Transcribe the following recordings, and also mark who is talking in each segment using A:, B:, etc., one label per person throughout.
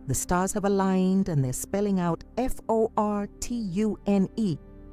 A: The stars have aligned and they're spelling out Fortune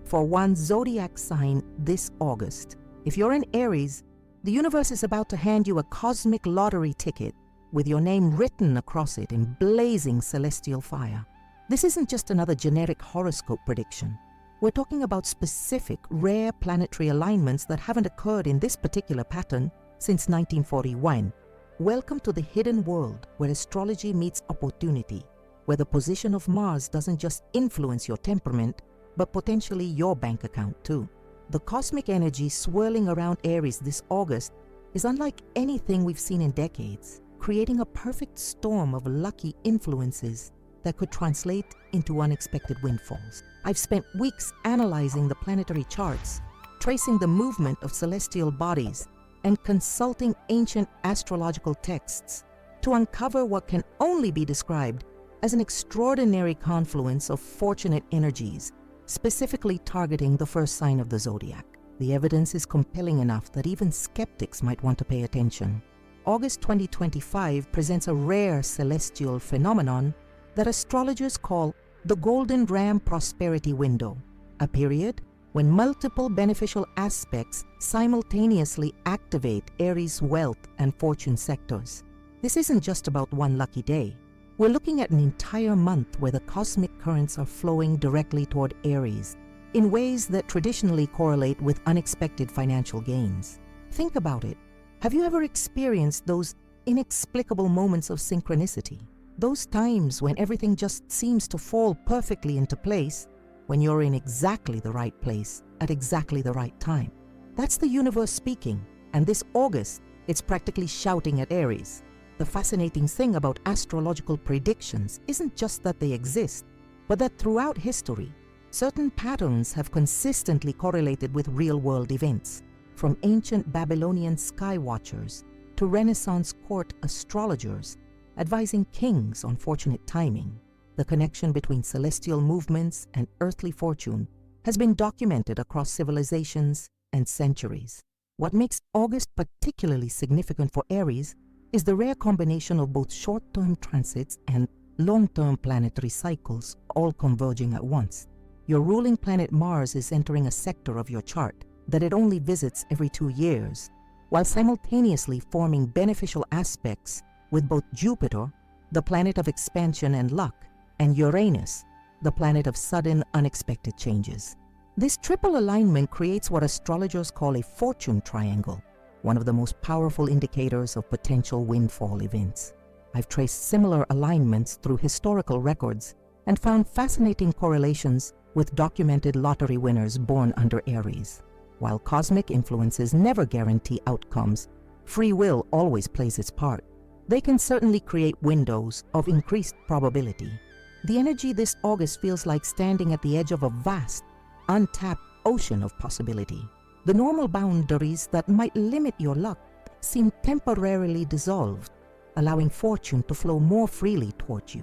A: for one zodiac sign this August. If you're an Aries, the universe is about to hand you a cosmic lottery ticket with your name written across it in blazing celestial fire. This isn't just another generic horoscope prediction. We're talking about specific, rare planetary alignments that haven't occurred in this particular pattern since 1941. Welcome to the hidden world where astrology meets opportunity, where the position of Mars doesn't just influence your temperament, but potentially your bank account too. The cosmic energy swirling around Aries this August is unlike anything we've seen in decades, creating a perfect storm of lucky influences that could translate into unexpected windfalls. I've spent weeks analyzing the planetary charts, tracing the movement of celestial bodies, and consulting ancient astrological texts to uncover what can only be described as an extraordinary confluence of fortunate energies, specifically targeting the first sign of the zodiac. The evidence is compelling enough that even skeptics might want to pay attention. August 2025 presents a rare celestial phenomenon that astrologers call the Golden Ram Prosperity Window, a period when multiple beneficial aspects simultaneously activate Aries' wealth and fortune sectors. This isn't just about one lucky day. We're looking at an entire month where the cosmic currents are flowing directly toward Aries in ways that traditionally correlate with unexpected financial gains. Think about it. Have you ever experienced those inexplicable moments of synchronicity? Those times when everything just seems to fall perfectly into place when you're in exactly the right place at exactly the right time. That's the universe speaking, and this August, it's practically shouting at Aries. The fascinating thing about astrological predictions isn't just that they exist, but that throughout history, certain patterns have consistently correlated with real-world events, from ancient Babylonian sky watchers to Renaissance court astrologers advising kings on fortunate timing. The connection between celestial movements and earthly fortune has been documented across civilizations and centuries. What makes August particularly significant for Aries is the rare combination of both short-term transits and long-term planetary cycles all converging at once. Your ruling planet Mars is entering a sector of your chart that it only visits every 2 years, while simultaneously forming beneficial aspects with both Jupiter, the planet of expansion and luck, and Uranus, the planet of sudden, unexpected changes. This triple alignment creates what astrologers call a fortune triangle, one of the most powerful indicators of potential windfall events. I've traced similar alignments through historical records and found fascinating correlations with documented lottery winners born under Aries. While cosmic influences never guarantee outcomes, free will always plays its part. They can certainly create windows of increased probability. The energy this August feels like standing at the edge of a vast, untapped ocean of possibility. The normal boundaries that might limit your luck seem temporarily dissolved, allowing fortune to flow more freely toward you.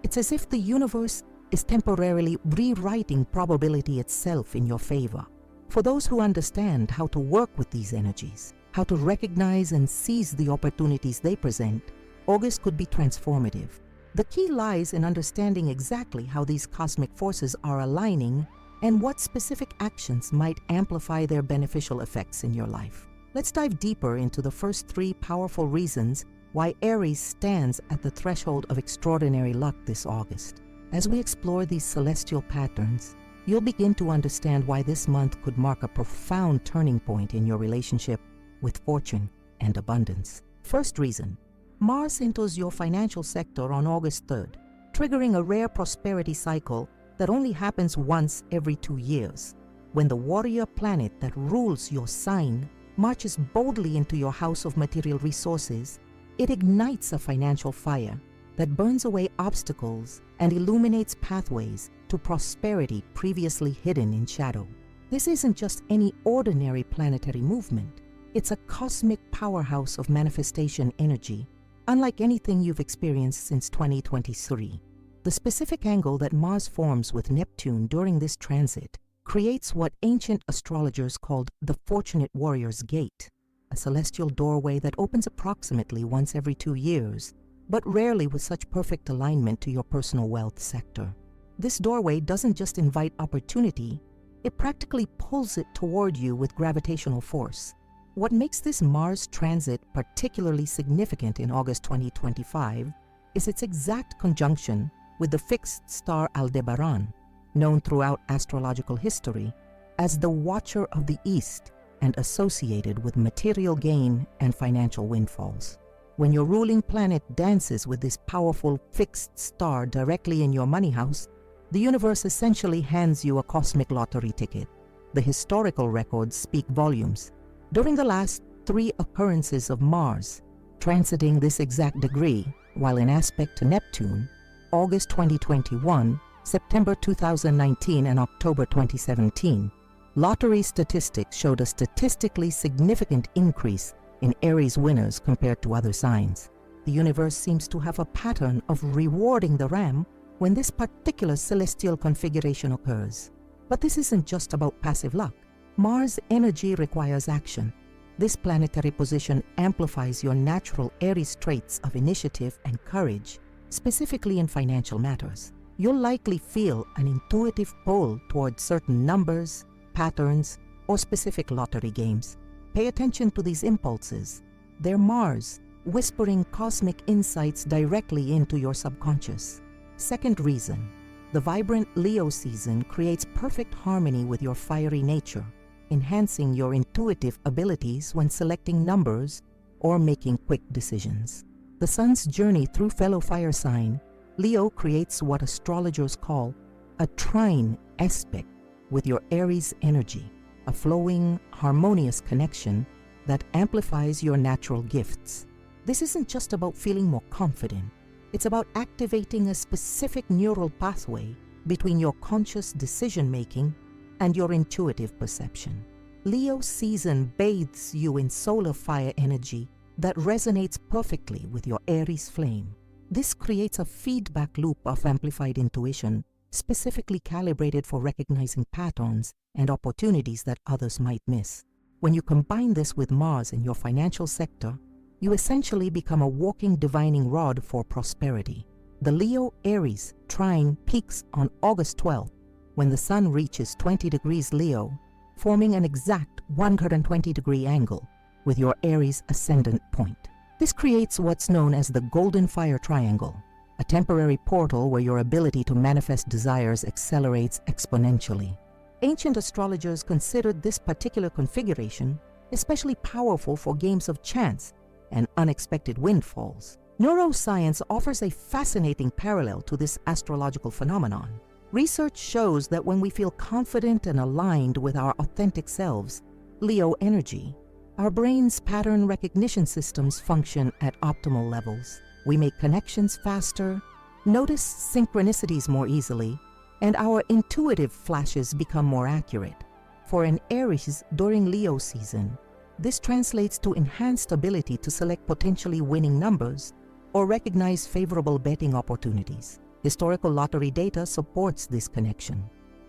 A: It's as if the universe is temporarily rewriting probability itself in your favor. For those who understand how to work with these energies, how to recognize and seize the opportunities they present, August could be transformative. The key lies in understanding exactly how these cosmic forces are aligning and what specific actions might amplify their beneficial effects in your life. Let's dive deeper into the first 3 powerful reasons why Aries stands at the threshold of extraordinary luck this August. As we explore these celestial patterns, you'll begin to understand why this month could mark a profound turning point in your relationship with fortune and abundance. First reason, Mars enters your financial sector on August 3rd, triggering a rare prosperity cycle that only happens once every 2 years. When the warrior planet that rules your sign marches boldly into your house of material resources, it ignites a financial fire that burns away obstacles and illuminates pathways to prosperity previously hidden in shadow. This isn't just any ordinary planetary movement. It's a cosmic powerhouse of manifestation energy, unlike anything you've experienced since 2023. The specific angle that Mars forms with Neptune during this transit creates what ancient astrologers called the Fortunate Warrior's Gate, a celestial doorway that opens approximately once every 2 years, but rarely with such perfect alignment to your personal wealth sector. This doorway doesn't just invite opportunity, it practically pulls it toward you with gravitational force. What makes this Mars transit particularly significant in August 2025 is its exact conjunction with the fixed star Aldebaran, known throughout astrological history as the Watcher of the East and associated with material gain and financial windfalls. When your ruling planet dances with this powerful fixed star directly in your money house, the universe essentially hands you a cosmic lottery ticket. The historical records speak volumes. During the last 3 occurrences of Mars transiting this exact degree, while in aspect to Neptune, August 2021, September 2019, and October 2017, lottery statistics showed a statistically significant increase in Aries winners compared to other signs. The universe seems to have a pattern of rewarding the ram when this particular celestial configuration occurs. But this isn't just about passive luck. Mars energy requires action. This planetary position amplifies your natural Aries traits of initiative and courage, specifically in financial matters. You'll likely feel an intuitive pull towards certain numbers, patterns, or specific lottery games. Pay attention to these impulses. They're Mars, whispering cosmic insights directly into your subconscious. Second reason, the vibrant Leo season creates perfect harmony with your fiery nature, enhancing your intuitive abilities when selecting numbers or making quick decisions. The sun's journey through fellow fire sign, Leo, creates what astrologers call a trine aspect with your Aries energy, a flowing, harmonious connection that amplifies your natural gifts. This isn't just about feeling more confident. It's about activating a specific neural pathway between your conscious decision-making and your intuitive perception. Leo season bathes you in solar fire energy that resonates perfectly with your Aries flame. This creates a feedback loop of amplified intuition, specifically calibrated for recognizing patterns and opportunities that others might miss. When you combine this with Mars in your financial sector, you essentially become a walking divining rod for prosperity. The Leo-Aries trine peaks on August 12th when the Sun reaches 20 degrees Leo, forming an exact 120-degree angle with your Aries ascendant point. This creates what's known as the Golden Fire Triangle, a temporary portal where your ability to manifest desires accelerates exponentially. Ancient astrologers considered this particular configuration especially powerful for games of chance and unexpected windfalls. Neuroscience offers a fascinating parallel to this astrological phenomenon. Research shows that when we feel confident and aligned with our authentic selves, Leo energy, our brain's pattern recognition systems function at optimal levels. We make connections faster, notice synchronicities more easily, and our intuitive flashes become more accurate. For an Aries during Leo season, this translates to enhanced ability to select potentially winning numbers or recognize favorable betting opportunities. Historical lottery data supports this connection.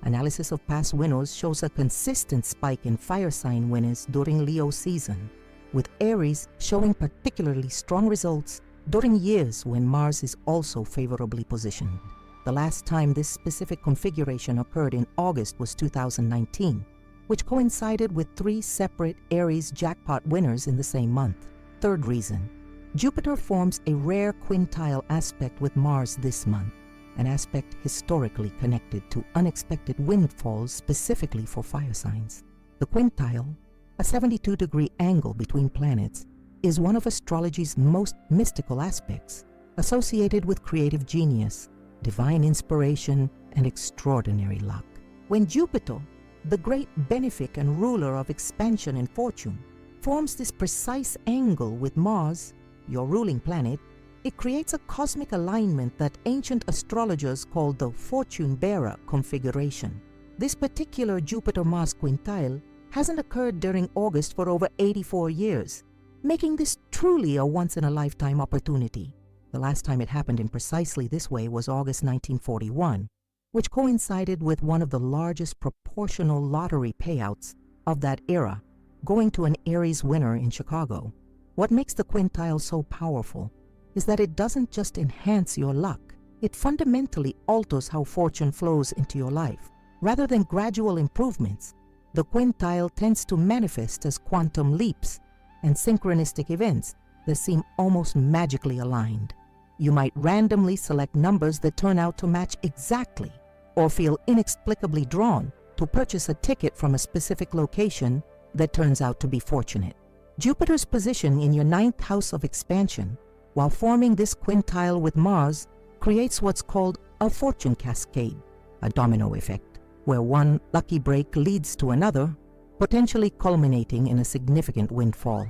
A: Analysis of past winners shows a consistent spike in fire sign winners during Leo season, with Aries showing particularly strong results during years when Mars is also favorably positioned. The last time this specific configuration occurred in August was 2019, which coincided with 3 separate Aries jackpot winners in the same month. Third reason, Jupiter forms a rare quintile aspect with Mars this month, an aspect historically connected to unexpected windfalls specifically for fire signs. The quintile, a 72-degree angle between planets, is one of astrology's most mystical aspects, associated with creative genius, divine inspiration, and extraordinary luck. When Jupiter, the great benefic and ruler of expansion and fortune, forms this precise angle with Mars, your ruling planet, it creates a cosmic alignment that ancient astrologers called the fortune bearer configuration. This particular Jupiter-Mars quintile hasn't occurred during August for over 84 years, making this truly a once-in-a-lifetime opportunity. The last time it happened in precisely this way was August 1941, which coincided with one of the largest proportional lottery payouts of that era, going to an Aries winner in Chicago. What makes the quintile so powerful is that it doesn't just enhance your luck, it fundamentally alters how fortune flows into your life. Rather than gradual improvements, the quintile tends to manifest as quantum leaps and synchronistic events that seem almost magically aligned. You might randomly select numbers that turn out to match exactly, or feel inexplicably drawn to purchase a ticket from a specific location that turns out to be fortunate. Jupiter's position in your ninth house of expansion, while forming this quintile with Mars, creates what's called a fortune cascade, a domino effect, where one lucky break leads to another, potentially culminating in a significant windfall.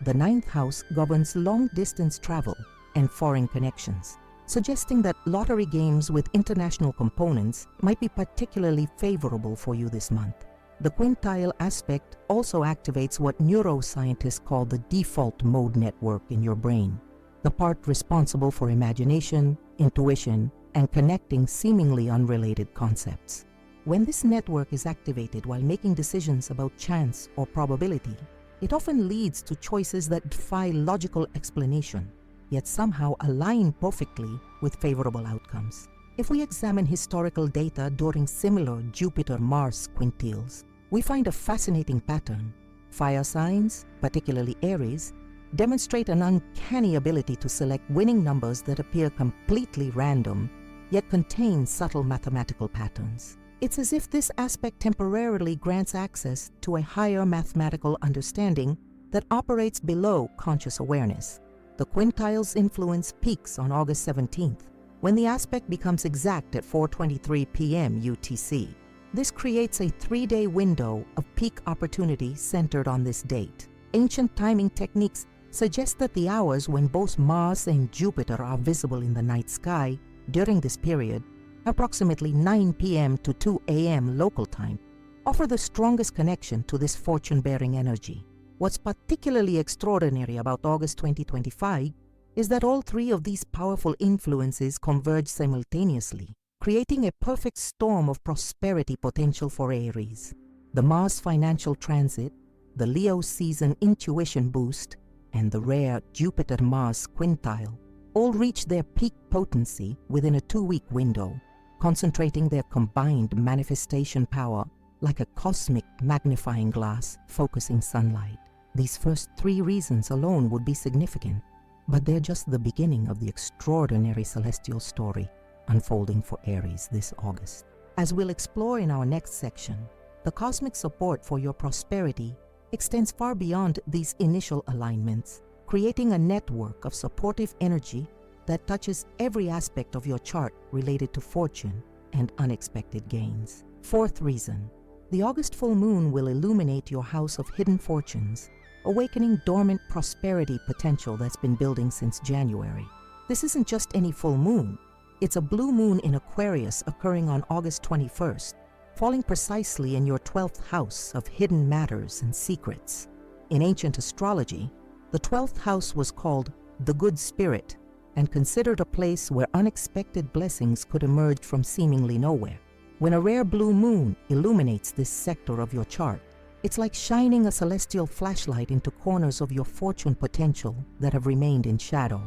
A: The ninth house governs long-distance travel and foreign connections, suggesting that lottery games with international components might be particularly favorable for you this month. The quintile aspect also activates what neuroscientists call the default mode network in your brain, the part responsible for imagination, intuition, and connecting seemingly unrelated concepts. When this network is activated while making decisions about chance or probability, it often leads to choices that defy logical explanation, yet somehow align perfectly with favorable outcomes. If we examine historical data during similar Jupiter-Mars quintiles, we find a fascinating pattern. Fire signs, particularly Aries, demonstrate an uncanny ability to select winning numbers that appear completely random, yet contain subtle mathematical patterns. It's as if this aspect temporarily grants access to a higher mathematical understanding that operates below conscious awareness. The quintile's influence peaks on August 17th, when the aspect becomes exact at 4:23 p.m. UTC. This creates a 3-day window of peak opportunity centered on this date. Ancient timing techniques suggest that the hours when both Mars and Jupiter are visible in the night sky during this period, approximately 9 p.m. to 2 a.m. local time, offer the strongest connection to this fortune-bearing energy. What's particularly extraordinary about August 2025 is that all three of these powerful influences converge simultaneously, creating a perfect storm of prosperity potential for Aries. The Mars financial transit, the Leo season intuition boost, and the rare Jupiter-Mars quintile all reach their peak potency within a 2-week window, concentrating their combined manifestation power like a cosmic magnifying glass focusing sunlight. These first 3 reasons alone would be significant, but they're just the beginning of the extraordinary celestial story unfolding for Aries this August. As we'll explore in our next section, the cosmic support for your prosperity extends far beyond these initial alignments, creating a network of supportive energy that touches every aspect of your chart related to fortune and unexpected gains. 4th reason, the August full moon will illuminate your house of hidden fortunes, awakening dormant prosperity potential that's been building since January. This isn't just any full moon. It's a blue moon in Aquarius occurring on August 21st, falling precisely in your 12th house of hidden matters and secrets. In ancient astrology, the 12th house was called the good spirit and considered a place where unexpected blessings could emerge from seemingly nowhere. When a rare blue moon illuminates this sector of your chart, it's like shining a celestial flashlight into corners of your fortune potential that have remained in shadow.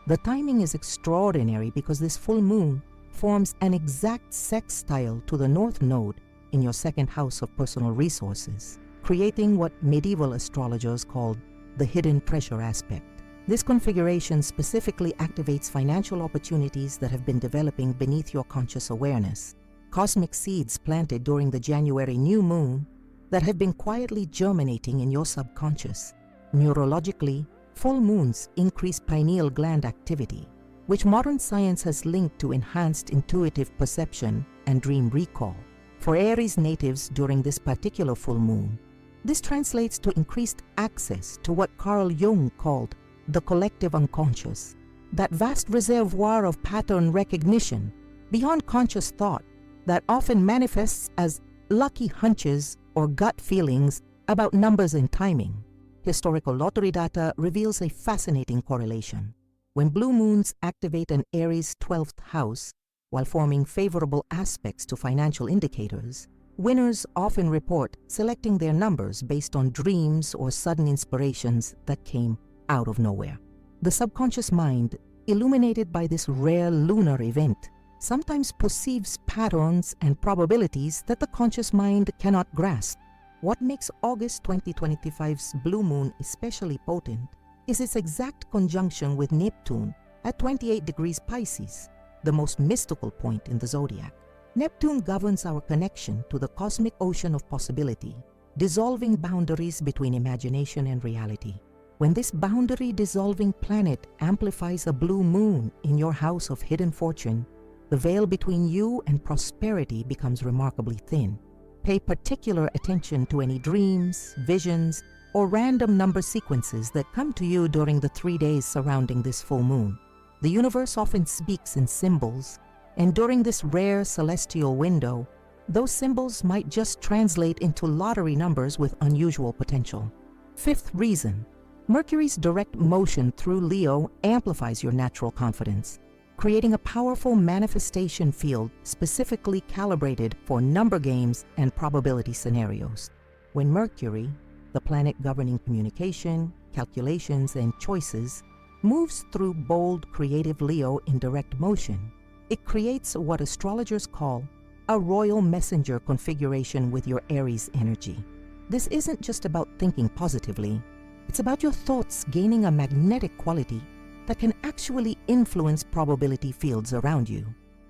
A: The timing is extraordinary because this full moon forms an exact sextile to the North Node in your 2nd house of personal resources, creating what medieval astrologers called the hidden treasure aspect. This configuration specifically activates financial opportunities that have been developing beneath your conscious awareness, cosmic seeds planted during the January new moon that have been quietly germinating in your subconscious. Neurologically, full moons increase pineal gland activity, which modern science has linked to enhanced intuitive perception and dream recall. For Aries natives during this particular full moon, this translates to increased access to what Carl Jung called the collective unconscious, that vast reservoir of pattern recognition beyond conscious thought that often manifests as lucky hunches or gut feelings about numbers and timing. Historical lottery data reveals a fascinating correlation. When blue moons activate an Aries 12th house while forming favorable aspects to financial indicators, winners often report selecting their numbers based on dreams or sudden inspirations that came out of nowhere. The subconscious mind illuminated by this rare lunar event, sometimes perceives patterns and probabilities that the conscious mind cannot grasp. What makes August 2025's blue moon especially potent is its exact conjunction with Neptune at 28 degrees Pisces, the most mystical point in the zodiac. Neptune governs our connection to the cosmic ocean of possibility, dissolving boundaries between imagination and reality. When this boundary-dissolving planet amplifies a blue moon in your house of hidden fortune, the veil between you and prosperity becomes remarkably thin. Pay particular attention to any dreams, visions, or random number sequences that come to you during the 3 days surrounding this full moon. The universe often speaks in symbols, and during this rare celestial window, those symbols might just translate into lottery numbers with unusual potential. Fifth reason: Mercury's direct motion through Leo amplifies your natural confidence, creating a powerful manifestation field specifically calibrated for number games and probability scenarios. When Mercury, the planet governing communication, calculations, and choices, moves through bold, creative Leo in direct motion, it creates what astrologers call a royal messenger configuration with your Aries energy. This isn't just about thinking positively. It's about your thoughts gaining a magnetic quality that can actually influence probability fields around you.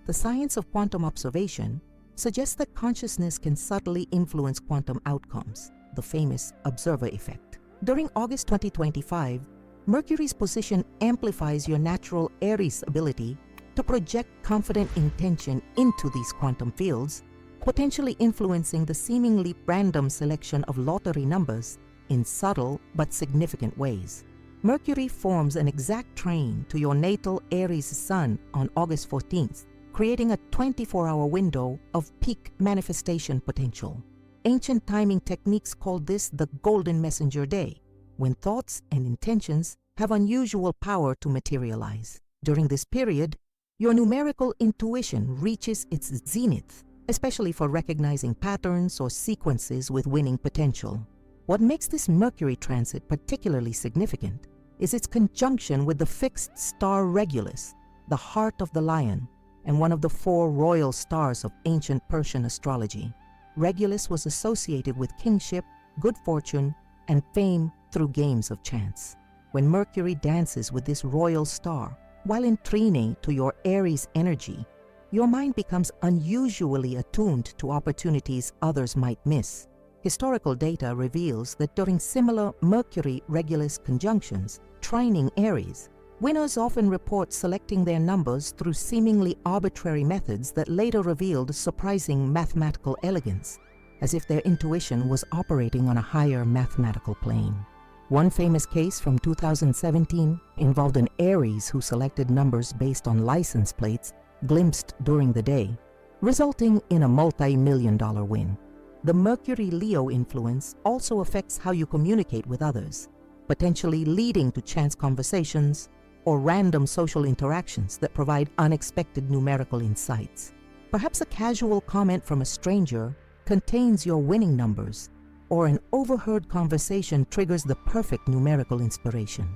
A: The science of quantum observation suggests that consciousness can subtly influence quantum outcomes, the famous observer effect. During August 2025, Mercury's position amplifies your natural Aries ability to project confident intention into these quantum fields, potentially influencing the seemingly random selection of lottery numbers in subtle but significant ways. Mercury forms an exact trine to your natal Aries sun on August 14th, creating a 24-hour window of peak manifestation potential. Ancient timing techniques called this the Golden Messenger Day, when thoughts and intentions have unusual power to materialize. During this period, your numerical intuition reaches its zenith, especially for recognizing patterns or sequences with winning potential. What makes this Mercury transit particularly significant is its conjunction with the fixed star Regulus, the heart of the lion, and one of the 4 royal stars of ancient Persian astrology. Regulus was associated with kingship, good fortune, and fame through games of chance. When Mercury dances with this royal star, while in trine to your Aries energy, your mind becomes unusually attuned to opportunities others might miss. Historical data reveals that during similar Mercury-Regulus conjunctions, trining Aries, winners often report selecting their numbers through seemingly arbitrary methods that later revealed surprising mathematical elegance, as if their intuition was operating on a higher mathematical plane. One famous case from 2017 involved an Aries who selected numbers based on license plates glimpsed during the day, resulting in a multi-million-dollar win. The Mercury-Leo influence also affects how you communicate with others, potentially leading to chance conversations or random social interactions that provide unexpected numerical insights. Perhaps a casual comment from a stranger contains your winning numbers, or an overheard conversation triggers the perfect numerical inspiration.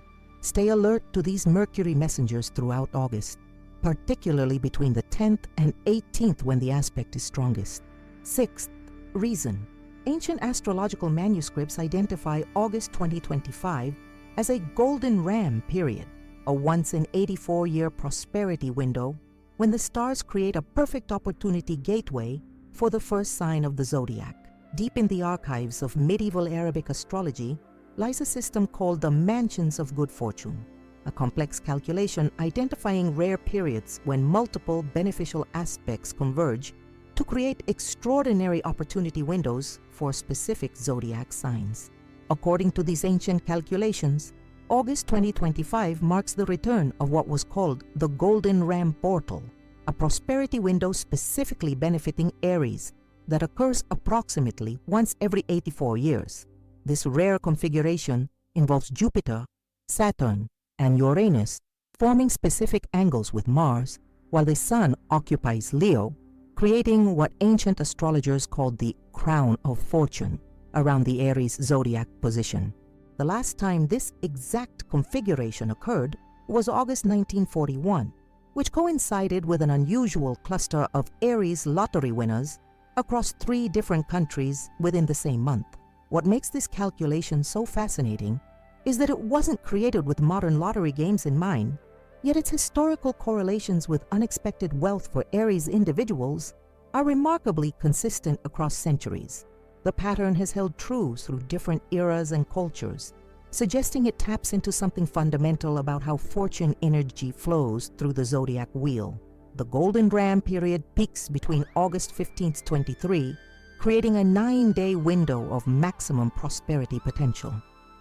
A: Stay alert to these Mercury messengers throughout August, particularly between the 10th and 18th when the aspect is strongest. Sixth reason: ancient astrological manuscripts identify August 2025 as a golden ram period, a once-in-84-year prosperity window when the stars create a perfect opportunity gateway for the first sign of the zodiac. Deep in the archives of medieval Arabic astrology lies a system called the mansions of good fortune, a complex calculation identifying rare periods when multiple beneficial aspects converge to create extraordinary opportunity windows for specific zodiac signs. According to these ancient calculations, August 2025 marks the return of what was called the Golden Ram Portal, a prosperity window specifically benefiting Aries that occurs approximately once every 84 years. This rare configuration involves Jupiter, Saturn, and Uranus forming specific angles with Mars, while the Sun occupies Leo, creating what ancient astrologers called the crown of fortune around the Aries zodiac position. The last time this exact configuration occurred was August 1941, which coincided with an unusual cluster of Aries lottery winners across 3 different countries within the same month. What makes this calculation so fascinating is that it wasn't created with modern lottery games in mind, yet its historical correlations with unexpected wealth for Aries individuals are remarkably consistent across centuries. The pattern has held true through different eras and cultures, suggesting it taps into something fundamental about how fortune energy flows through the zodiac wheel. The Golden Ram period peaks between August 15th, 23, creating a 9-day window of maximum prosperity potential.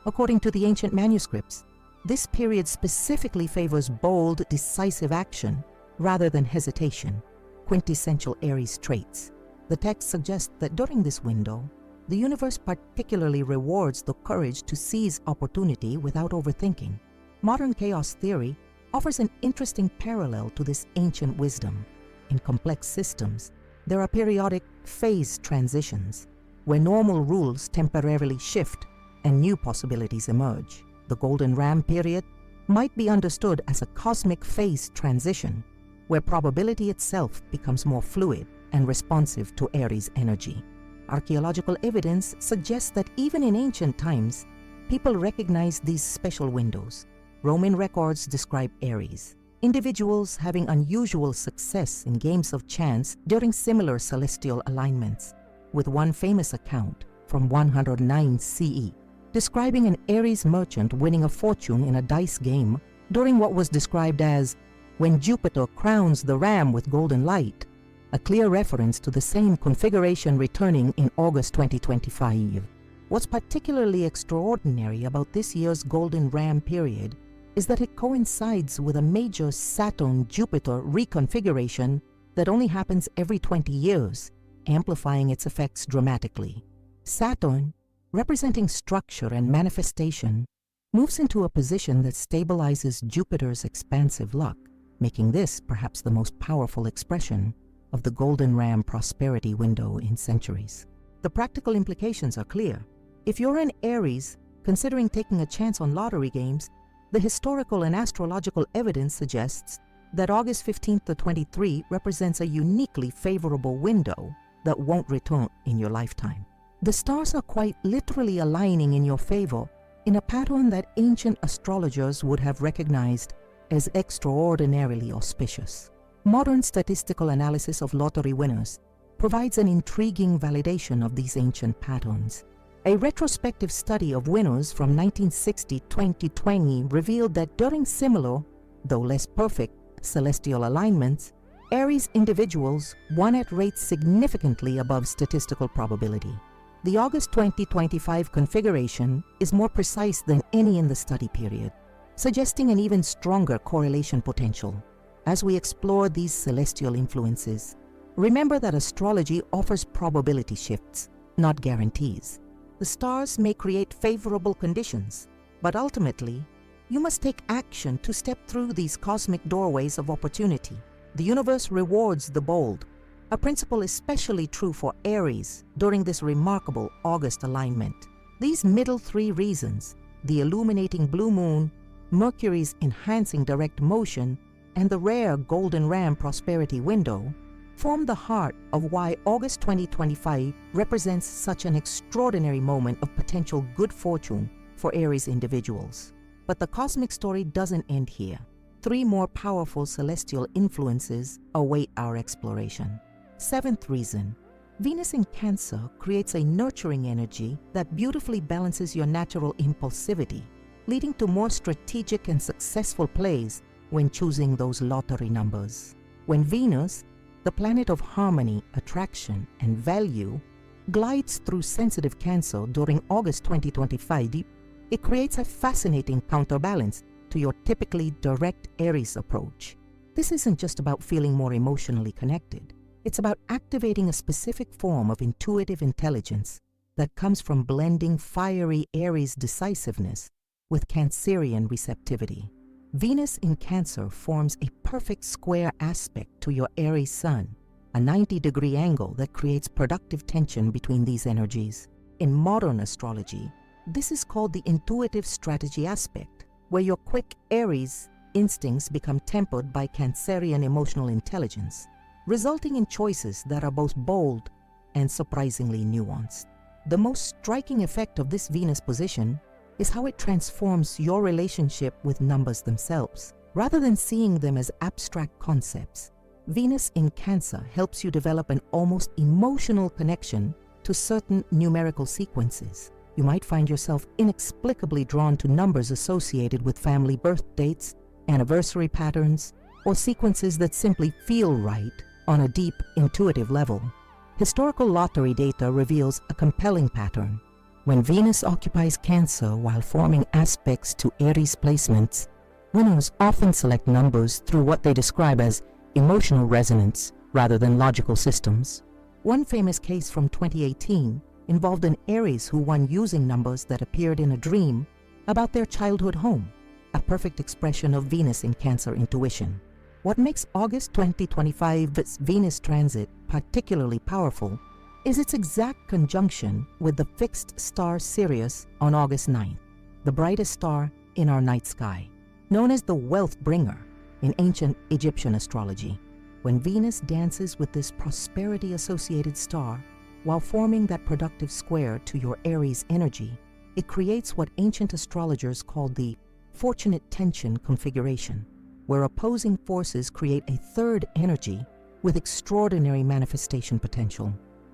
A: According to the ancient manuscripts, this period specifically favors bold, decisive action rather than hesitation, quintessential Aries traits. The text suggests that during this window, the universe particularly rewards the courage to seize opportunity without overthinking. Modern chaos theory offers an interesting parallel to this ancient wisdom. In complex systems, there are periodic phase transitions where normal rules temporarily shift and new possibilities emerge. The Golden Ram period might be understood as a cosmic phase transition where probability itself becomes more fluid and responsive to Aries energy. Archaeological evidence suggests that even in ancient times, people recognized these special windows. Roman records describe Aries, individuals having unusual success in games of chance during similar celestial alignments, with one famous account from 109 CE, describing an Aries merchant winning a fortune in a dice game during what was described as when Jupiter crowns the ram with golden light, a clear reference to the same configuration returning in August 2025. What's particularly extraordinary about this year's Golden Ram period is that it coincides with a major Saturn-Jupiter reconfiguration that only happens every 20 years, amplifying its effects dramatically. Saturn, representing structure and manifestation, moves into a position that stabilizes Jupiter's expansive luck, making this perhaps the most powerful expression of the Golden Ram prosperity window in centuries. The practical implications are clear. If you're an Aries considering taking a chance on lottery games, the historical and astrological evidence suggests that August 15th to 23 represents a uniquely favorable window that won't return in your lifetime. The stars are quite literally aligning in your favor in a pattern that ancient astrologers would have recognized as extraordinarily auspicious. Modern statistical analysis of lottery winners provides an intriguing validation of these ancient patterns. A retrospective study of winners from 1960-2020 revealed that during similar, though less perfect, celestial alignments, Aries individuals won at rates significantly above statistical probability. The August 2025 configuration is more precise than any in the study period, suggesting an even stronger correlation potential. As we explore these celestial influences, remember that astrology offers probability shifts, not guarantees. The stars may create favorable conditions, but ultimately, you must take action to step through these cosmic doorways of opportunity. The universe rewards the bold, a principle especially true for Aries during this remarkable August alignment. These middle 3 reasons, the illuminating blue moon, Mercury's enhancing direct motion, and the rare Golden Ram prosperity window, form the heart of why August 2025 represents such an extraordinary moment of potential good fortune for Aries individuals. But the cosmic story doesn't end here. 3 more powerful celestial influences await our exploration. 7th reason, Venus in Cancer creates a nurturing energy that beautifully balances your natural impulsivity, leading to more strategic and successful plays when choosing those lottery numbers. When Venus, the planet of harmony, attraction, and value, glides through sensitive Cancer during August 2025, it creates a fascinating counterbalance to your typically direct Aries approach. This isn't just about feeling more emotionally connected. It's about activating a specific form of intuitive intelligence that comes from blending fiery Aries decisiveness with Cancerian receptivity. Venus in Cancer forms a perfect square aspect to your Aries Sun, a 90-degree angle that creates productive tension between these energies. In modern astrology, this is called the intuitive strategy aspect, where your quick Aries instincts become tempered by Cancerian emotional intelligence, resulting in choices that are both bold and surprisingly nuanced. The most striking effect of this Venus position is how it transforms your relationship with numbers themselves. Rather than seeing them as abstract concepts, Venus in Cancer helps you develop an almost emotional connection to certain numerical sequences. You might find yourself inexplicably drawn to numbers associated with family birth dates, anniversary patterns, or sequences that simply feel right on a deep, intuitive level. Historical lottery data reveals a compelling pattern. When Venus occupies Cancer while forming aspects to Aries placements, winners often select numbers through what they describe as emotional resonance rather than logical systems. One famous case from 2018 involved an Aries who won using numbers that appeared in a dream about their childhood home, a perfect expression of Venus in Cancer intuition. What makes August 2025's Venus transit particularly powerful is its exact conjunction with the fixed star Sirius on August 9th, the brightest star in our night sky. Known as the wealth bringer in ancient Egyptian astrology, when Venus dances with this prosperity-associated star while forming that productive square to your Aries energy, it creates what ancient astrologers called the fortunate tension configuration, where opposing forces create a third energy with extraordinary manifestation potential.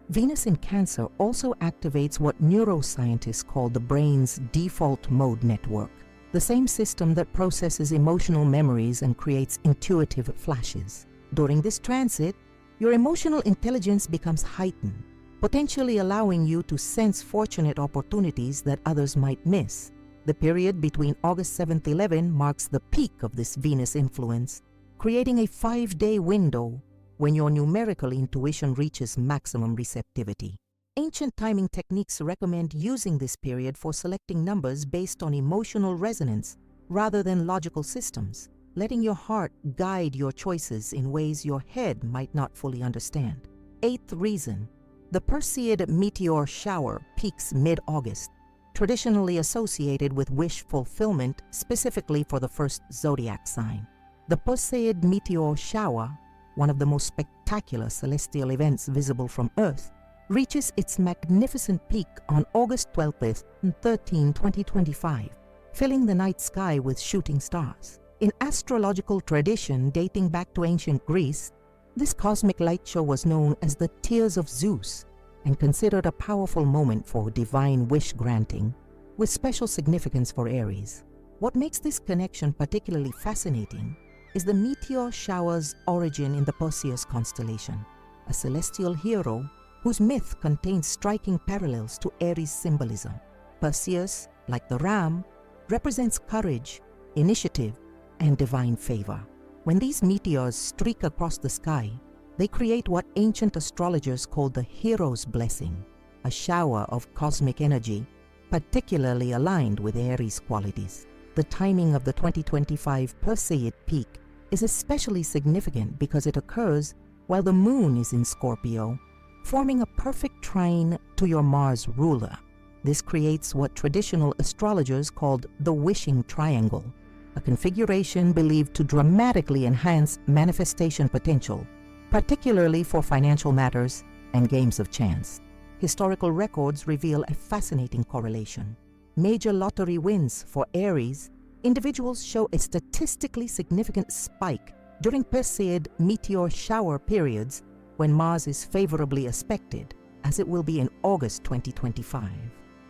A: Venus in Cancer also activates what neuroscientists call the brain's default mode network, the same system that processes emotional memories and creates intuitive flashes. During this transit, your emotional intelligence becomes heightened, potentially allowing you to sense fortunate opportunities that others might miss. The period between August 7th-11 marks the peak of this Venus influence, creating a 5-day window when your numerical intuition reaches maximum receptivity. Ancient timing techniques recommend using this period for selecting numbers based on emotional resonance rather than logical systems, letting your heart guide your choices in ways your head might not fully understand. Eighth reason, the Perseid meteor shower peaks mid-August, traditionally associated with wish fulfillment specifically for the first zodiac sign. The Perseid meteor shower, one of the most spectacular celestial events visible from Earth, reaches its magnificent peak on August 12th and 13, 2025, filling the night sky with shooting stars. In astrological tradition dating back to ancient Greece, this cosmic light show was known as the Tears of Zeus and considered a powerful moment for divine wish granting, with special significance for Aries. What makes this connection particularly fascinating is the meteor shower's origin in the Perseus constellation, a celestial hero whose myth contains striking parallels to Aries symbolism. Perseus, like the ram, represents courage, initiative, and divine favor. When these meteors streak across the sky, they create what ancient astrologers called the hero's blessing, a shower of cosmic energy particularly aligned with Aries qualities. The timing of the 2025 Perseid peak is especially significant because it occurs while the moon is in Scorpio, forming a perfect trine to your Mars ruler. This creates what traditional astrologers called the wishing triangle, a configuration believed to dramatically enhance manifestation potential, particularly for financial matters and games of chance. Historical records reveal a fascinating correlation. Major lottery wins for Aries individuals show a statistically significant spike during Perseid meteor shower periods when Mars is favorably aspected, as it will be in August 2025.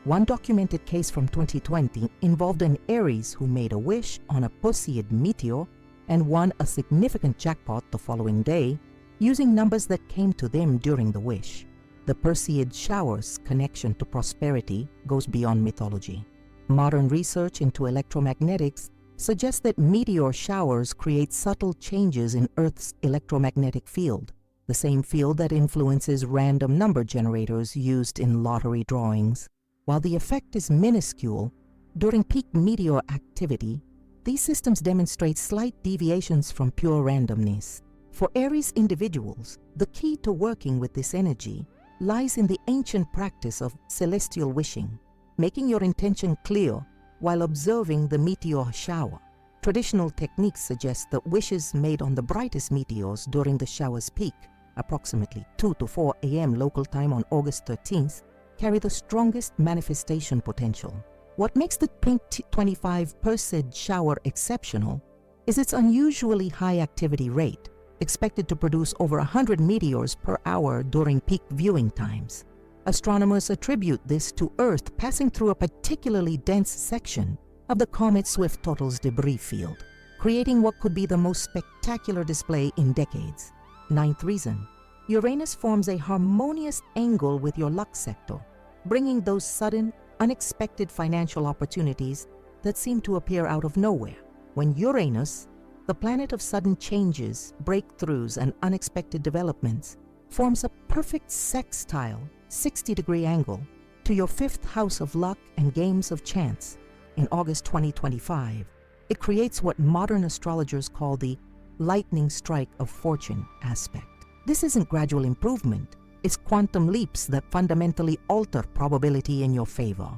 A: One documented case from 2020 involved an Aries who made a wish on a Perseid meteor and won a significant jackpot the following day using numbers that came to them during the wish. The Perseid shower's connection to prosperity goes beyond mythology. Modern research into electromagnetics suggests that meteor showers create subtle changes in Earth's electromagnetic field, the same field that influences random number generators used in lottery drawings. While the effect is minuscule, during peak meteor activity, these systems demonstrate slight deviations from pure randomness. For Aries individuals, the key to working with this energy lies in the ancient practice of celestial wishing, making your intention clear while observing the meteor shower. Traditional techniques suggest that wishes made on the brightest meteors during the shower's peak, approximately 2 to 4 a.m. local time on August 13th, carry the strongest manifestation potential. What makes the 2025 Perseid shower exceptional is its unusually high activity rate, expected to produce over 100 meteors per hour during peak viewing times. Astronomers attribute this to Earth passing through a particularly dense section of the comet Swift-Tuttle's debris field, creating what could be the most spectacular display in decades. Ninth reason, Uranus forms a harmonious angle with your luck sector, bringing those sudden, unexpected financial opportunities that seem to appear out of nowhere. When Uranus, the planet of sudden changes, breakthroughs, and unexpected developments, forms a perfect sextile, 60-degree angle, to your 5th house of luck and games of chance in August 2025, it creates what modern astrologers call the lightning strike of fortune aspect. This isn't gradual improvement, it's quantum leaps that fundamentally alter probability in your favor.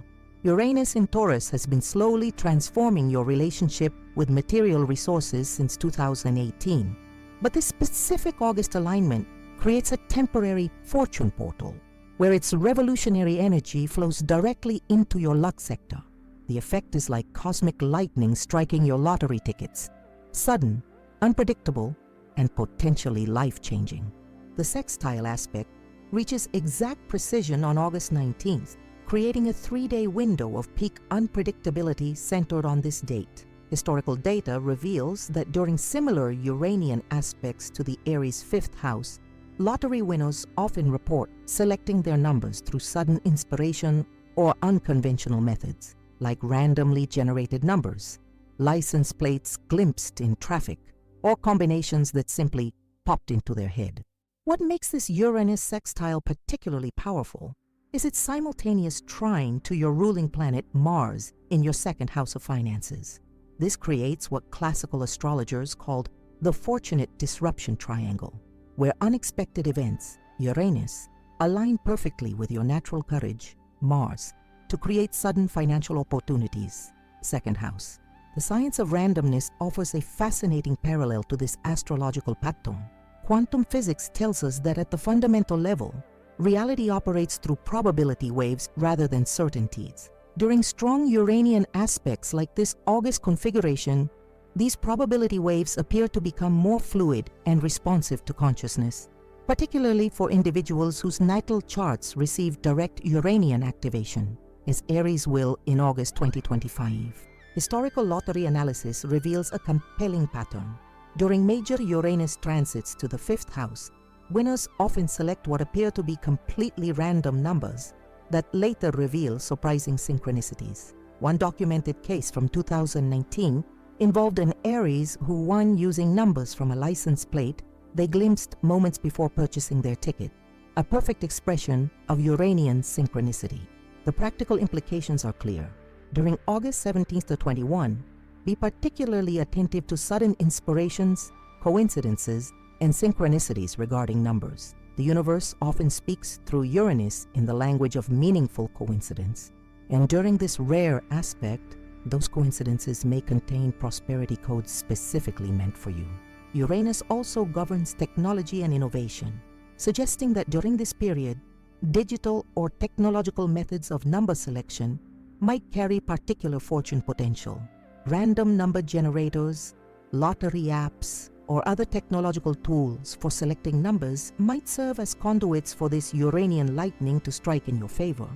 A: Uranus in Taurus has been slowly transforming your relationship with material resources since 2018. But this specific August alignment creates a temporary fortune portal, where its revolutionary energy flows directly into your luck sector. The effect is like cosmic lightning striking your lottery tickets, sudden, unpredictable, and potentially life-changing. The sextile aspect reaches exact precision on August 19th, creating a 3-day window of peak unpredictability centered on this date. Historical data reveals that during similar Uranian aspects to the Aries 5th house, lottery winners often report selecting their numbers through sudden inspiration or unconventional methods, like randomly generated numbers, license plates glimpsed in traffic, or combinations that simply popped into their head. What makes this Uranus sextile particularly powerful is its simultaneous trine to your ruling planet Mars in your 2nd house of finances. This creates what classical astrologers called the fortunate disruption triangle, where unexpected events, Uranus, align perfectly with your natural courage, Mars, to create sudden financial opportunities, 2nd house. The science of randomness offers a fascinating parallel to this astrological pattern. Quantum physics tells us that at the fundamental level, reality operates through probability waves rather than certainties. During strong Uranian aspects like this August configuration, these probability waves appear to become more fluid and responsive to consciousness, particularly for individuals whose natal charts receive direct Uranian activation, as Aries will in August 2025. Historical lottery analysis reveals a compelling pattern. During major Uranus transits to the 5th house, winners often select what appear to be completely random numbers that later reveal surprising synchronicities. One documented case from 2019 involved an Aries who won using numbers from a license plate they glimpsed moments before purchasing their ticket, a perfect expression of Uranian synchronicity. The practical implications are clear. During August 17th to 21, be particularly attentive to sudden inspirations, coincidences, and synchronicities regarding numbers. The universe often speaks through Uranus in the language of meaningful coincidence, and during this rare aspect, those coincidences may contain prosperity codes specifically meant for you. Uranus also governs technology and innovation, suggesting that during this period, digital or technological methods of number selection might carry particular fortune potential. Random number generators, lottery apps, or other technological tools for selecting numbers might serve as conduits for this Uranian lightning to strike in your favor.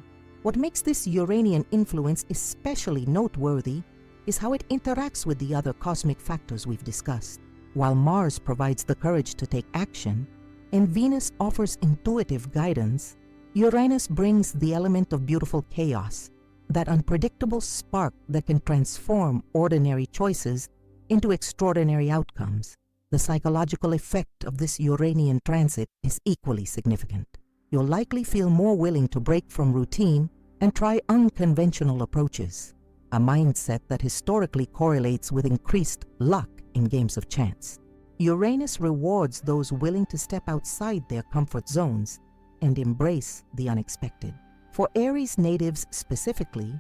A: What makes this Uranian influence especially noteworthy is how it interacts with the other cosmic factors we've discussed. While Mars provides the courage to take action, and Venus offers intuitive guidance, Uranus brings the element of beautiful chaos, that unpredictable spark that can transform ordinary choices into extraordinary outcomes. The psychological effect of this Uranian transit is equally significant. You'll likely feel more willing to break from routine and try unconventional approaches, a mindset that historically correlates with increased luck in games of chance. Uranus rewards those willing to step outside their comfort zones and embrace the unexpected. For Aries natives specifically,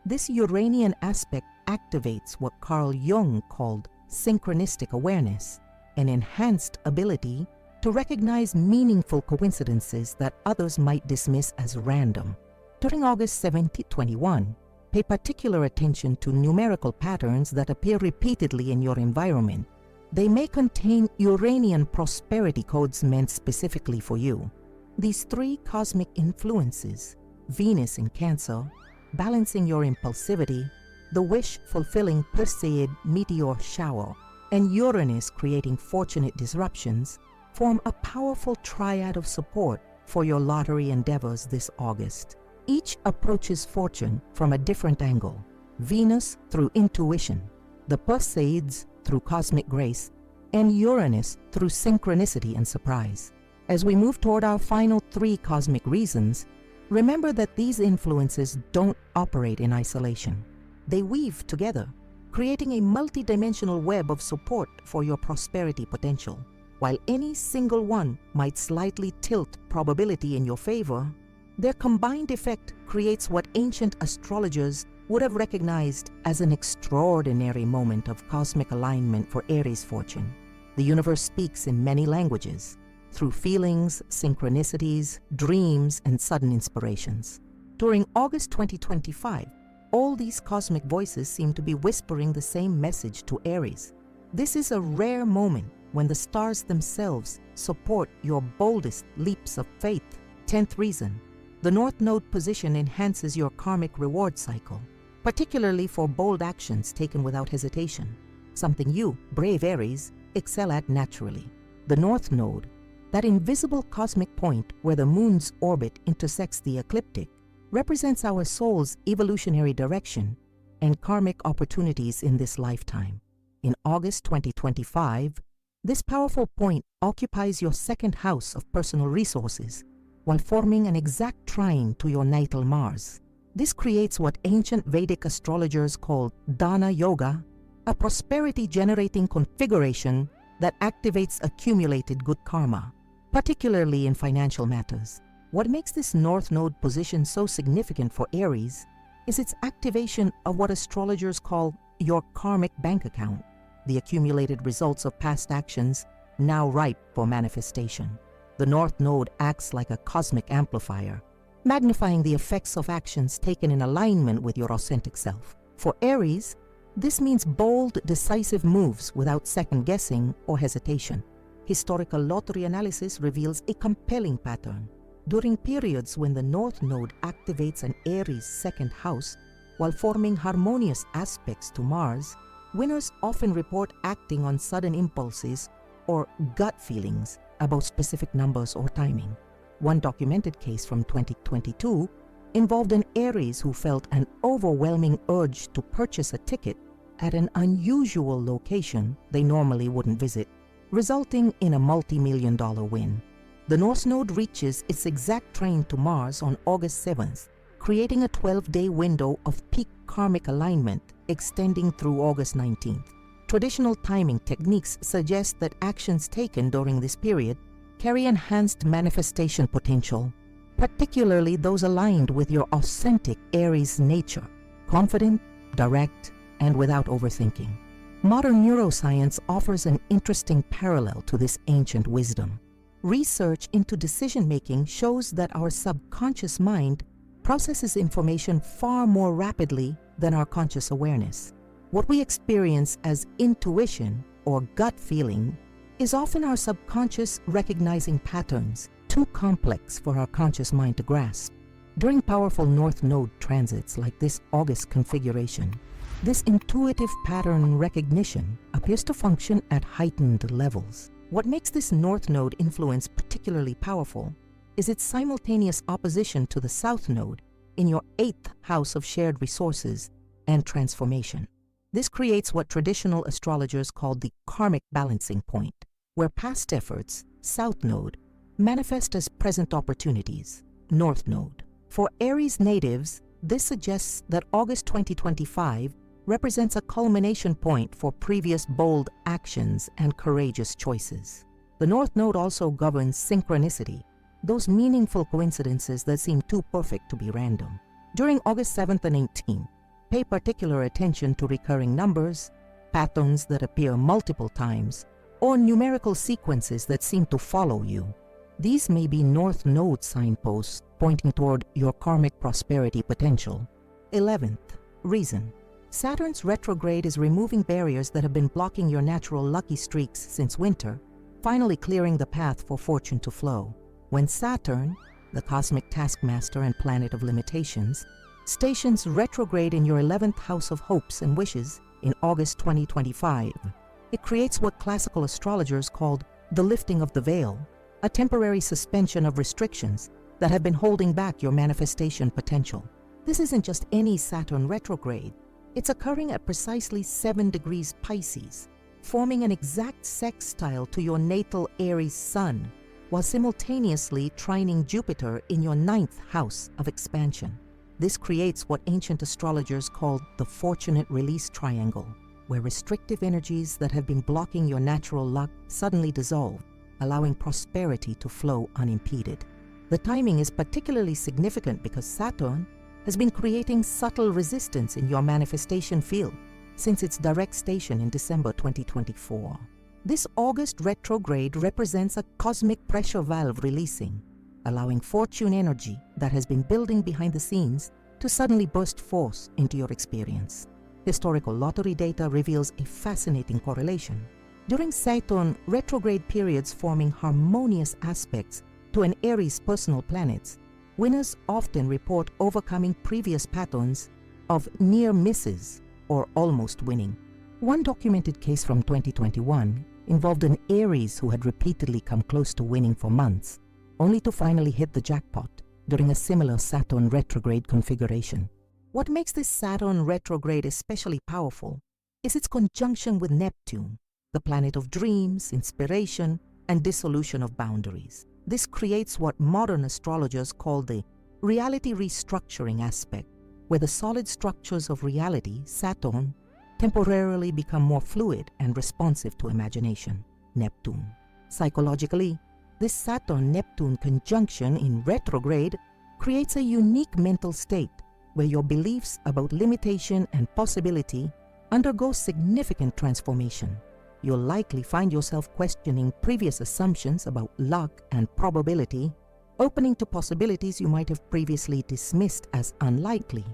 A: this Uranian aspect activates what Carl Jung called synchronistic awareness, an enhanced ability to recognize meaningful coincidences that others might dismiss as random. During August 2021, pay particular attention to numerical patterns that appear repeatedly in your environment. They may contain Uranian prosperity codes meant specifically for you. These three cosmic influences, Venus in Cancer, balancing your impulsivity, the wish-fulfilling Perseid meteor shower, and Uranus creating fortunate disruptions, form a powerful triad of support for your lottery endeavors this August. Each approaches fortune from a different angle. Venus through intuition, the Perseids through cosmic grace, and Uranus through synchronicity and surprise. As we move toward our final three cosmic reasons, remember that these influences don't operate in isolation. They weave together, creating a multidimensional web of support for your prosperity potential. While any single one might slightly tilt probability in your favor, their combined effect creates what ancient astrologers would have recognized as an extraordinary moment of cosmic alignment for Aries fortune. The universe speaks in many languages, through feelings, synchronicities, dreams, and sudden inspirations. During August 2025, all these cosmic voices seem to be whispering the same message to Aries. This is a rare moment when the stars themselves support your boldest leaps of faith. 10th reason, the North Node position enhances your karmic reward cycle, particularly for bold actions taken without hesitation, something you, brave Aries, excel at naturally. The North Node, that invisible cosmic point where the moon's orbit intersects the ecliptic, represents our soul's evolutionary direction and karmic opportunities in this lifetime. In August 2025, this powerful point occupies your second house of personal resources while forming an exact trine to your natal Mars. This creates what ancient Vedic astrologers called Dana Yoga, a prosperity-generating configuration that activates accumulated good karma, particularly in financial matters. What makes this North Node position so significant for Aries is its activation of what astrologers call your karmic bank account, the accumulated results of past actions now ripe for manifestation. The North Node acts like a cosmic amplifier, magnifying the effects of actions taken in alignment with your authentic self. For Aries, this means bold, decisive moves without second-guessing or hesitation. Historical lottery analysis reveals a compelling pattern. During periods when the North Node activates an Aries second house while forming harmonious aspects to Mars, winners often report acting on sudden impulses or gut feelings about specific numbers or timing. One documented case from 2022 involved an Aries who felt an overwhelming urge to purchase a ticket at an unusual location they normally wouldn't visit, resulting in a multi-million-dollar win. The North Node reaches its exact trine to Mars on August 7th, creating a 12-day window of peak karmic alignment extending through August 19th. Traditional timing techniques suggest that actions taken during this period carry enhanced manifestation potential, particularly those aligned with your authentic Aries nature, confident, direct, and without overthinking. Modern neuroscience offers an interesting parallel to this ancient wisdom. Research into decision-making shows that our subconscious mind processes information far more rapidly than our conscious awareness. What we experience as intuition or gut feeling is often our subconscious recognizing patterns too complex for our conscious mind to grasp. During powerful North Node transits like this August configuration, this intuitive pattern recognition appears to function at heightened levels. What makes this North Node influence particularly powerful is its simultaneous opposition to the South Node in your 8th house of shared resources and transformation. This creates what traditional astrologers call the karmic balancing point, where past efforts, South Node, manifest as present opportunities, North Node. For Aries natives, this suggests that August 2025 represents a culmination point for previous bold actions and courageous choices. The North Node also governs synchronicity, those meaningful coincidences that seem too perfect to be random. During August 7th and 18th, Pay particular attention to recurring numbers, patterns that appear multiple times, or numerical sequences that seem to follow you. These may be North Node signposts pointing toward your karmic prosperity potential. 11th, reason. Saturn's retrograde is removing barriers that have been blocking your natural lucky streaks since winter, finally clearing the path for fortune to flow. When Saturn, the cosmic taskmaster and planet of limitations, stations retrograde in your 11th house of hopes and wishes in August 2025, it creates what classical astrologers called the lifting of the veil, a temporary suspension of restrictions that have been holding back your manifestation potential. This isn't just any Saturn retrograde. It's occurring at precisely 7 degrees Pisces, forming an exact sextile to your natal Aries sun, while simultaneously trining Jupiter in your 9th house of expansion. This creates what ancient astrologers called the fortunate release triangle, where restrictive energies that have been blocking your natural luck suddenly dissolve, allowing prosperity to flow unimpeded. The timing is particularly significant because Saturn has been creating subtle resistance in your manifestation field since its direct station in December 2024. This August retrograde represents a cosmic pressure valve releasing, allowing fortune energy that has been building behind the scenes to suddenly burst forth into your experience. Historical lottery data reveals a fascinating correlation. During Saturn retrograde periods forming harmonious aspects to an Aries personal planets, winners often report overcoming previous patterns of near misses or almost winning. One documented case from 2021 involved an Aries who had repeatedly come close to winning for months, only to finally hit the jackpot during a similar Saturn retrograde configuration. What makes this Saturn retrograde especially powerful is its conjunction with Neptune, the planet of dreams, inspiration, and dissolution of boundaries. This creates what modern astrologers call the reality restructuring aspect, where the solid structures of reality, Saturn, temporarily become more fluid and responsive to imagination, Neptune. Psychologically, this Saturn-Neptune conjunction in retrograde creates a unique mental state where your beliefs about limitation and possibility undergo significant transformation. You'll likely find yourself questioning previous assumptions about luck and probability, opening to possibilities you might have previously dismissed as unlikely.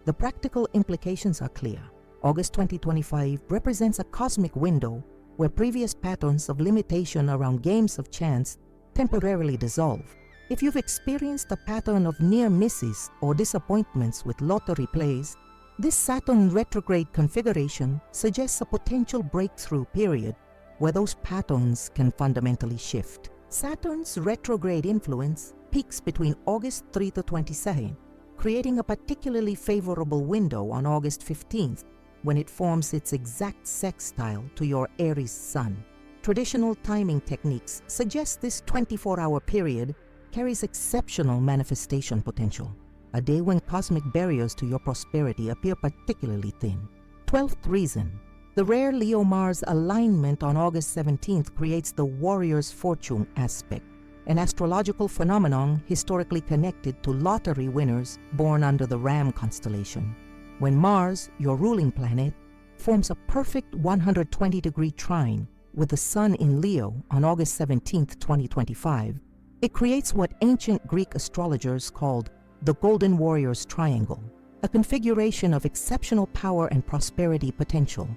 A: The practical implications are clear. August 2025 represents a cosmic window where previous patterns of limitation around games of chance temporarily dissolve. If you've experienced a pattern of near misses or disappointments with lottery plays, this Saturn retrograde configuration suggests a potential breakthrough period where those patterns can fundamentally shift. Saturn's retrograde influence peaks between August 3 to 22nd, creating a particularly favorable window on August 15th when it forms its exact sextile to your Aries sun. Traditional timing techniques suggest this 24-hour period carries exceptional manifestation potential, a day when cosmic barriers to your prosperity appear particularly thin. 12th reason. The rare Leo-Mars alignment on August 17th creates the warrior's fortune aspect, an astrological phenomenon historically connected to lottery winners born under the Ram constellation. When Mars, your ruling planet, forms a perfect 120-degree trine with the Sun in Leo on August 17, 2025, it creates what ancient Greek astrologers called the Golden Warrior's Triangle, a configuration of exceptional power and prosperity potential,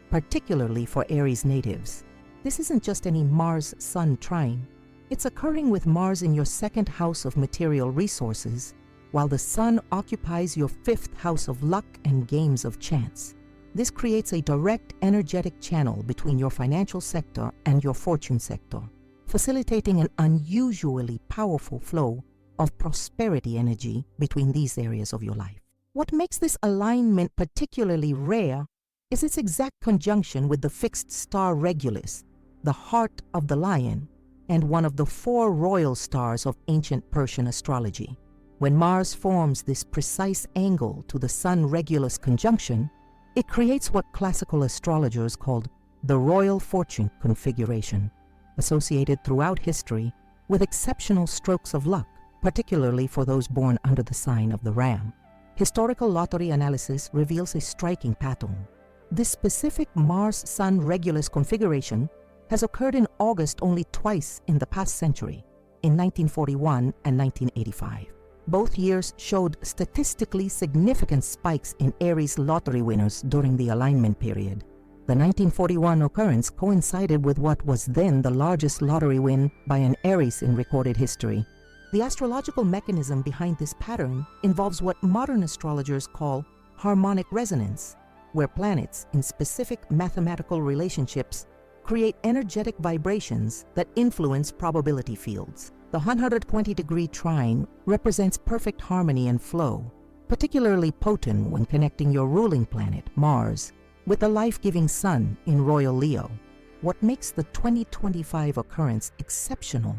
A: particularly for Aries natives. This isn't just any Mars-Sun trine. It's occurring with Mars in your 2nd house of material resources, while the Sun occupies your 5th house of luck and games of chance. This creates a direct energetic channel between your financial sector and your fortune sector, facilitating an unusually powerful flow of prosperity energy between these areas of your life. What makes this alignment particularly rare is its exact conjunction with the fixed star Regulus, the heart of the lion, and one of the 4 royal stars of ancient Persian astrology. When Mars forms this precise angle to the Sun-Regulus conjunction, it creates what classical astrologers called the royal fortune configuration, associated throughout history with exceptional strokes of luck, particularly for those born under the sign of the Ram. historical lottery analysis reveals a striking pattern. This specific Mars-Sun Regulus configuration has occurred in August only twice in the past century, in 1941 and 1985. Both years showed statistically significant spikes in Aries lottery winners during the alignment period. The 1941 occurrence coincided with what was then the largest lottery win by an Aries in recorded history. The astrological mechanism behind this pattern involves what modern astrologers call harmonic resonance, where planets in specific mathematical relationships create energetic vibrations that influence probability fields. The 120-degree trine represents perfect harmony and flow, particularly potent when connecting your ruling planet, Mars, with the life-giving Sun in Royal Leo. What makes the 2025 occurrence exceptional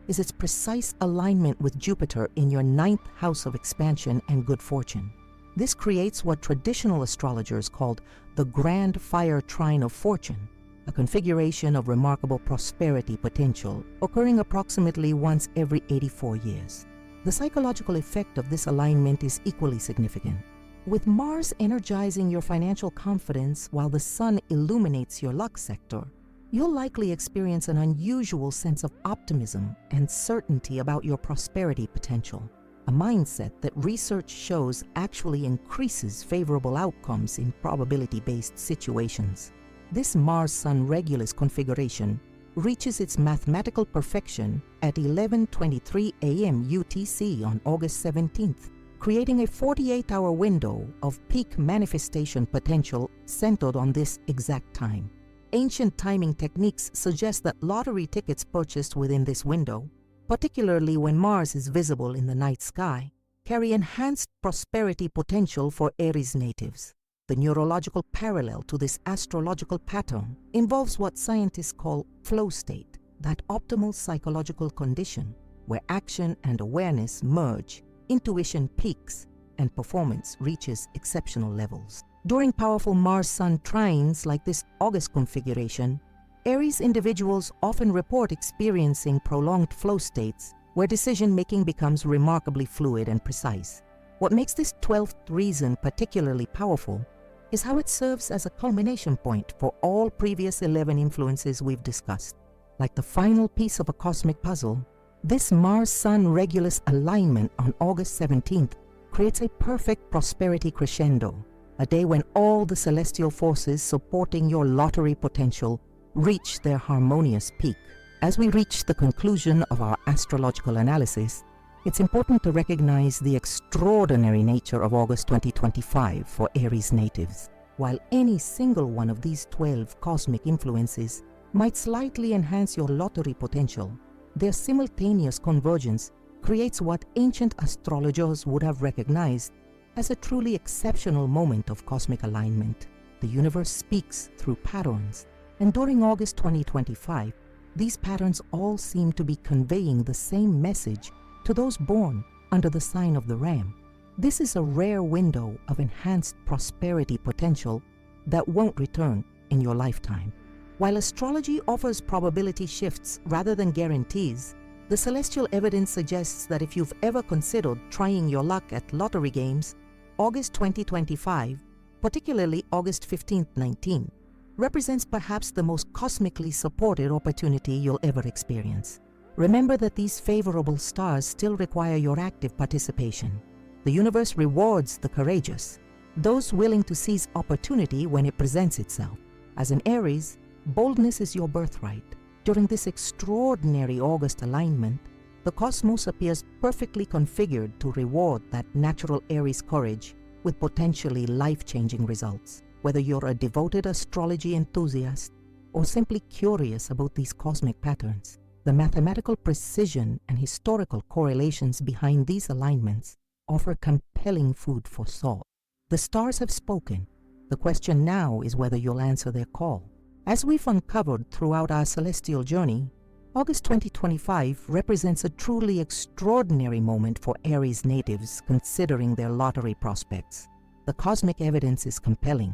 A: is its precise alignment with Jupiter in your 9th house of expansion and good fortune. This creates what traditional astrologers called the Grand Fire Trine of Fortune, a configuration of remarkable prosperity potential occurring approximately once every 84 years. The psychological effect of this alignment is equally significant. With Mars energizing your financial confidence while the Sun illuminates your luck sector, you'll likely experience an unusual sense of optimism and certainty about your prosperity potential, a mindset that research shows actually increases favorable outcomes in probability-based situations. This Mars-Sun Regulus configuration reaches its mathematical perfection at 11:23 a.m. UTC on August 17th, creating a 48-hour window of peak manifestation potential centered on this exact time. Ancient timing techniques suggest that lottery tickets purchased within this window, particularly when Mars is visible in the night sky, carry enhanced prosperity potential for Aries natives. The neurological parallel to this astrological pattern involves what scientists call flow state, that optimal psychological condition where action and awareness merge, intuition peaks, and performance reaches exceptional levels. During powerful Mars-Sun trines like this August configuration, Aries individuals often report experiencing prolonged flow states where decision-making becomes remarkably fluid and precise. What makes this 12th reason particularly powerful is how it serves as a culmination point for all previous 11 influences we've discussed. Like the final piece of a cosmic puzzle, this Mars-Sun Regulus alignment on August 17th creates a perfect prosperity crescendo, a day when all the celestial forces supporting your lottery potential reach their harmonious peak. As we reach the conclusion of our astrological analysis, it's important to recognize the extraordinary nature of August 2025 for Aries natives. While any single one of these 12 cosmic influences might slightly enhance your lottery potential, their simultaneous convergence creates what ancient astrologers would have recognized as a truly exceptional moment of cosmic alignment. The universe speaks through patterns, and during August 2025, these patterns all seem to be conveying the same message to those born under the sign of the Ram. This is a rare window of enhanced prosperity potential that won't return in your lifetime. While astrology offers probability shifts rather than guarantees, the celestial evidence suggests that if you've ever considered trying your luck at lottery games, August 2025, particularly August 15th-19, represents perhaps the most cosmically supported opportunity you'll ever experience. Remember that these favorable stars still require your active participation. The universe rewards the courageous, those willing to seize opportunity when it presents itself. As an Aries, boldness is your birthright. During this extraordinary August alignment, the cosmos appears perfectly configured to reward that natural Aries courage with potentially life-changing results. Whether you're a devoted astrology enthusiast or simply curious about these cosmic patterns, the mathematical precision and historical correlations behind these alignments offer compelling food for thought. The stars have spoken. The question now is whether you'll answer their call. As we've uncovered throughout our celestial journey, August 2025 represents a truly extraordinary moment for Aries natives considering their lottery prospects. The cosmic evidence is compelling.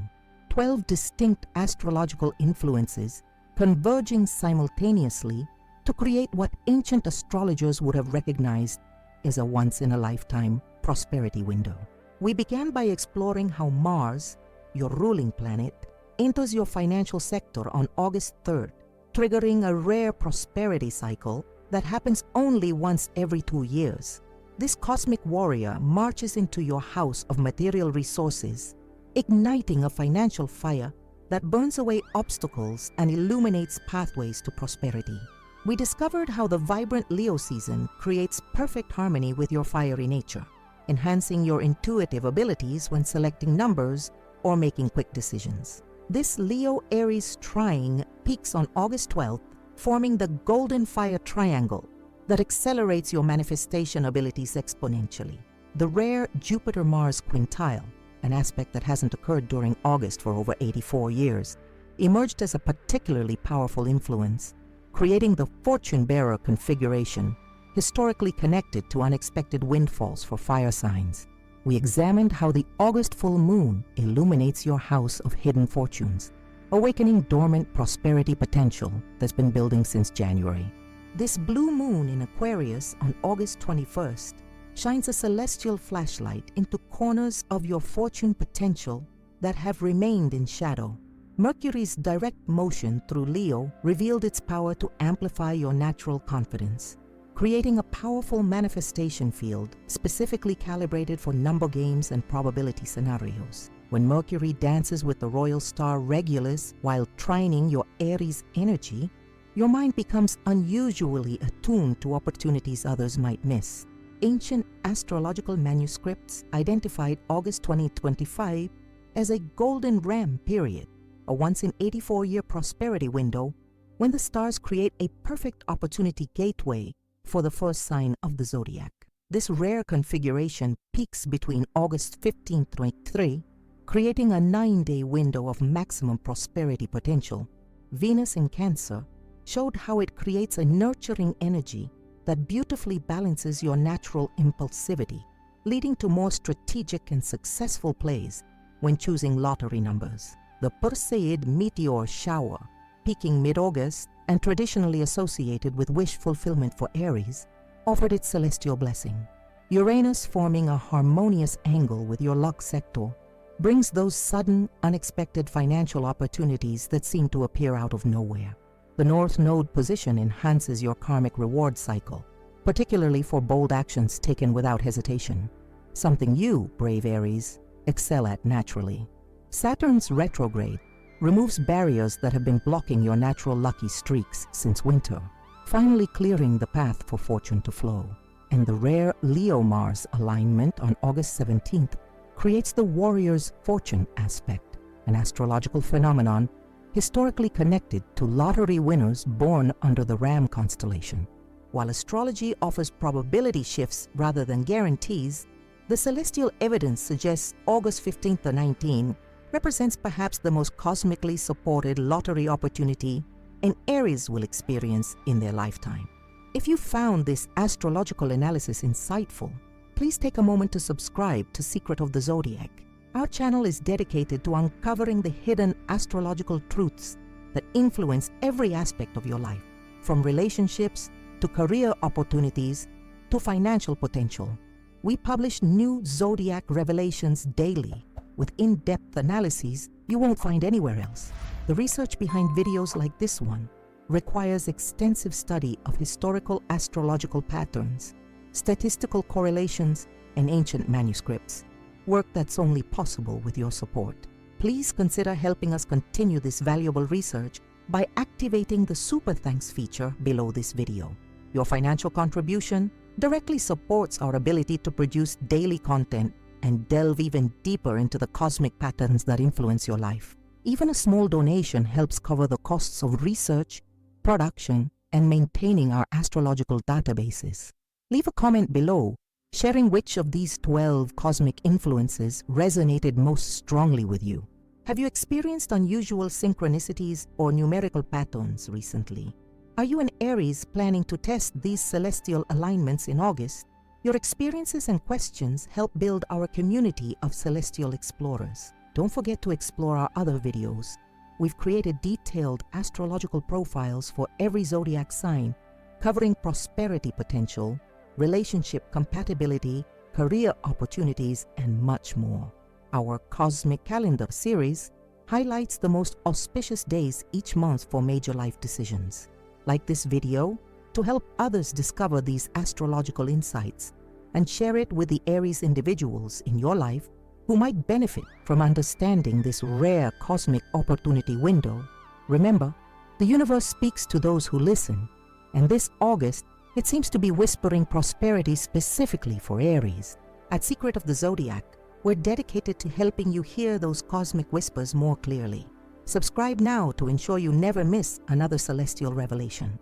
A: 12 distinct astrological influences converging simultaneously to create what ancient astrologers would have recognized as a once-in-a-lifetime prosperity window. We began by exploring how Mars, your ruling planet, enters your financial sector on August 3rd, triggering a rare prosperity cycle that happens only once every 2 years. This cosmic warrior marches into your house of material resources, igniting a financial fire that burns away obstacles and illuminates pathways to prosperity. We discovered how the vibrant Leo season creates perfect harmony with your fiery nature, enhancing your intuitive abilities when selecting numbers or making quick decisions. This Leo-Aries trine peaks on August 12th, forming the golden fire triangle that accelerates your manifestation abilities exponentially. The rare Jupiter-Mars quintile, an aspect that hasn't occurred during August for over 84 years, emerged as a particularly powerful influence, creating the fortune-bearer configuration, historically connected to unexpected windfalls for fire signs. We examined how the August full moon illuminates your house of hidden fortunes, awakening dormant prosperity potential that's been building since January. This blue moon in Aquarius on August 21st shines a celestial flashlight into corners of your fortune potential that have remained in shadow. Mercury's direct motion through Leo revealed its power to amplify your natural confidence, creating a powerful manifestation field specifically calibrated for number games and probability scenarios. When Mercury dances with the royal star Regulus while trining your Aries energy, your mind becomes unusually attuned to opportunities others might miss. Ancient astrological manuscripts identified August 2025 as a golden ram period, a once-in-84-year prosperity window when the stars create a perfect opportunity gateway for the first sign of the zodiac. This rare configuration peaks between August 15th to 23, creating a 9-day window of maximum prosperity potential. Venus in Cancer showed how it creates a nurturing energy that beautifully balances your natural impulsivity, leading to more strategic and successful plays when choosing lottery numbers. The Perseid meteor shower, peaking mid-August and traditionally associated with wish fulfillment for Aries, offered its celestial blessing. Uranus forming a harmonious angle with your luck sector brings those sudden, unexpected financial opportunities that seem to appear out of nowhere. The North Node position enhances your karmic reward cycle, particularly for bold actions taken without hesitation, something you, brave Aries, excel at naturally. Saturn's retrograde removes barriers that have been blocking your natural lucky streaks since winter, finally clearing the path for fortune to flow. And the rare Leo-Mars alignment on August 17th creates the warrior's fortune aspect, an astrological phenomenon historically connected to lottery winners born under the Ram constellation. While astrology offers probability shifts rather than guarantees, the celestial evidence suggests August 15th to 19 represents perhaps the most cosmically supported lottery opportunity an Aries will experience in their lifetime. If you found this astrological analysis insightful, please take a moment to subscribe to Secret of the Zodiac. Our channel is dedicated to uncovering the hidden astrological truths that influence every aspect of your life, from relationships to career opportunities to financial potential. We publish new zodiac revelations daily with in-depth analyses you won't find anywhere else. The research behind videos like this one requires extensive study of historical astrological patterns, statistical correlations, and ancient manuscripts, work that's only possible with your support. Please consider helping us continue this valuable research by activating the Super Thanks feature below this video. Your financial contribution directly supports our ability to produce daily content and delve even deeper into the cosmic patterns that influence your life. Even a small donation helps cover the costs of research, production, and maintaining our astrological databases. Leave a comment below sharing which of these 12 cosmic influences resonated most strongly with you. Have you experienced unusual synchronicities or numerical patterns recently? Are you an Aries planning to test these celestial alignments in August? Your experiences and questions help build our community of celestial explorers. Don't forget to explore our other videos. We've created detailed astrological profiles for every zodiac sign, covering prosperity potential, relationship compatibility, career opportunities, and much more. Our Cosmic Calendar series highlights the most auspicious days each month for major life decisions. Like this video to help others discover these astrological insights and share it with the Aries individuals in your life who might benefit from understanding this rare cosmic opportunity window. Remember, the universe speaks to those who listen, and this August, it seems to be whispering prosperity specifically for Aries. At Secret of the Zodiac, we're dedicated to helping you hear those cosmic whispers more clearly. Subscribe now to ensure you never miss another celestial revelation.